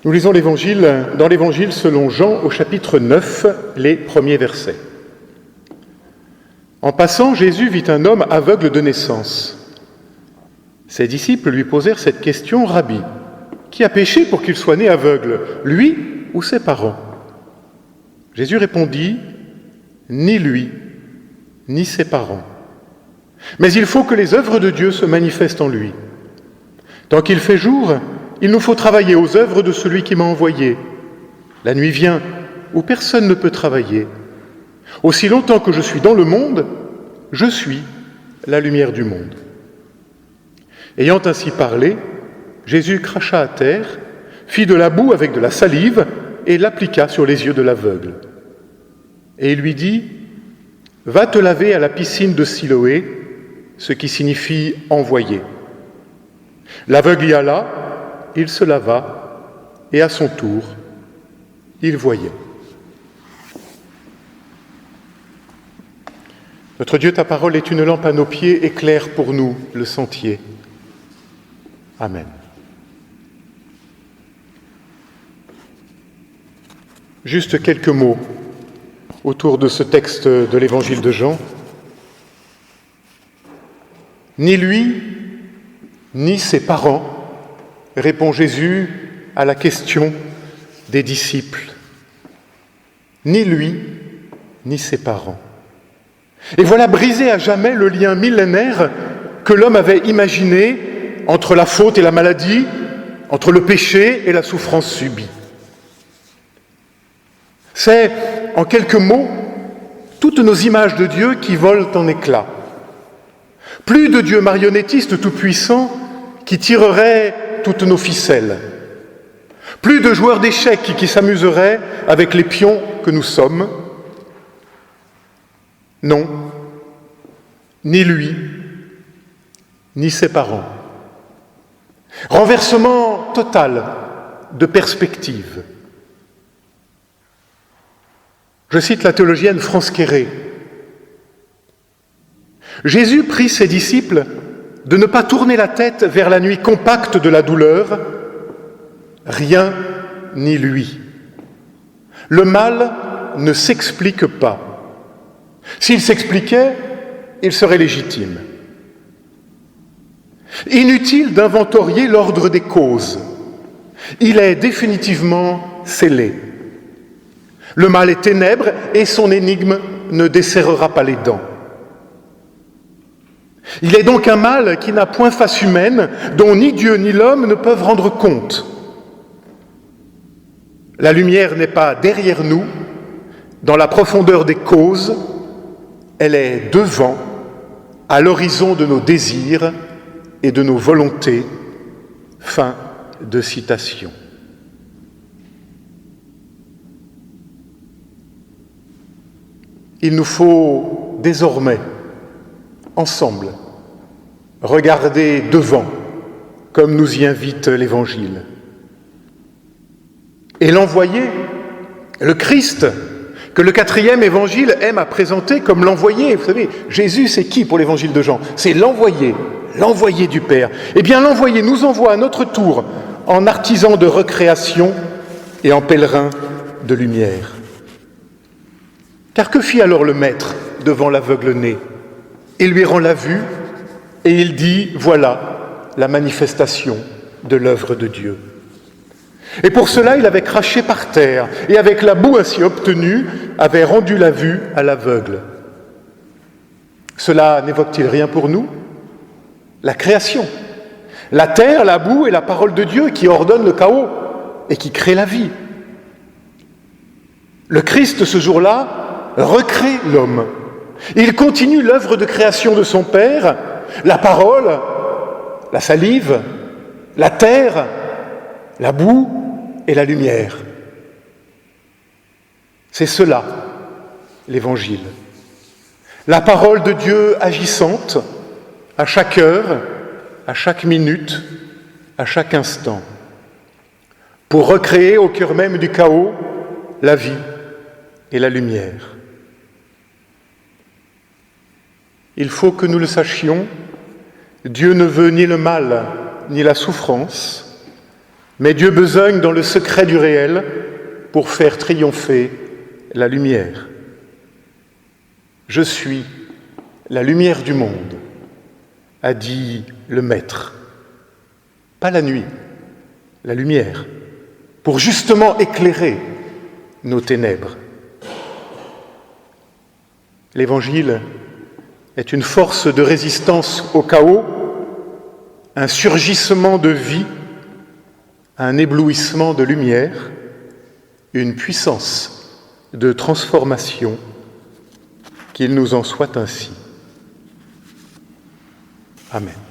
Nous lisons dans l'Évangile selon Jean au chapitre 9, les premiers versets. En passant, Jésus vit un homme aveugle de naissance. Ses disciples lui posèrent cette question: « Rabbi, qui a péché pour qu'il soit né aveugle, lui ou ses parents ?» Jésus répondit: « Ni lui, ni ses parents. Mais il faut que les œuvres de Dieu se manifestent en lui. Tant qu'il fait jour, il nous faut travailler aux œuvres de celui qui m'a envoyé. La nuit vient où personne ne peut travailler. Aussi longtemps que je suis dans le monde, je suis la lumière du monde. » Ayant ainsi parlé, Jésus cracha à terre, fit de la boue avec de la salive et l'appliqua sur les yeux de l'aveugle. Et il lui dit: « Va te laver à la piscine de Siloé », ce qui signifie « envoyé ». L'aveugle y alla, il se lava, et à son tour, il voyait. Notre Dieu, ta parole est une lampe à nos pieds, éclaire pour nous le sentier. Amen. Juste quelques mots autour de ce texte de l'Évangile de Jean. Ni lui, ni ses parents, répond Jésus à la question des disciples. Ni lui, ni ses parents. Et voilà brisé à jamais le lien millénaire que l'homme avait imaginé entre la faute et la maladie, entre le péché et la souffrance subie. C'est, en quelques mots, toutes nos images de Dieu qui volent en éclats. Plus de Dieu marionnettiste tout-puissant qui tirerait toutes nos ficelles. Plus de joueurs d'échecs qui s'amuseraient avec les pions que nous sommes. Non, ni lui, ni ses parents. Renversement total de perspective. Je cite la théologienne France Quéré. Jésus prie ses disciples de ne pas tourner la tête vers la nuit compacte de la douleur, rien ni lui. Le mal ne s'explique pas. S'il s'expliquait, il serait légitime. Inutile d'inventorier l'ordre des causes. Il est définitivement scellé. Le mal est ténèbre et son énigme ne desserrera pas les dents. Il est donc un mal qui n'a point face humaine, dont ni Dieu ni l'homme ne peuvent rendre compte. La lumière n'est pas derrière nous, dans la profondeur des causes, elle est devant, à l'horizon de nos désirs et de nos volontés. Fin de citation. Il nous faut désormais, ensemble, regarder devant, comme nous y invite l'Évangile. Et l'envoyé, le Christ, que le 4e évangile aime à présenter comme l'envoyé. Vous savez, Jésus, c'est qui pour l'évangile de Jean? C'est l'envoyé du Père. Eh bien, l'envoyé nous envoie à notre tour en artisan de recréation et en pèlerin de lumière. Car que fit alors le Maître devant l'aveugle né? Il lui rend la vue et il dit: voilà la manifestation de l'œuvre de Dieu. Et pour cela, il avait craché par terre et avec la boue ainsi obtenue, avait rendu la vue à l'aveugle. Cela n'évoque-t-il rien pour nous? La création, la terre, la boue et la parole de Dieu qui ordonne le chaos et qui crée la vie. Le Christ, ce jour-là, recrée l'homme. Il continue l'œuvre de création de son Père, la parole, la salive, la terre, la boue et la lumière. C'est cela, l'Évangile. La parole de Dieu agissante, à chaque heure, à chaque minute, à chaque instant, pour recréer au cœur même du chaos la vie et la lumière. Il faut que nous le sachions, Dieu ne veut ni le mal ni la souffrance, Mais Dieu besogne dans le secret du réel pour faire triompher la lumière. Je suis la lumière du monde, a dit le Maître. Pas la nuit, la lumière, pour justement éclairer nos ténèbres. L'Évangile est une force de résistance au chaos, un surgissement de vie, un éblouissement de lumière, une puissance de transformation, qu'il nous en soit ainsi. Amen.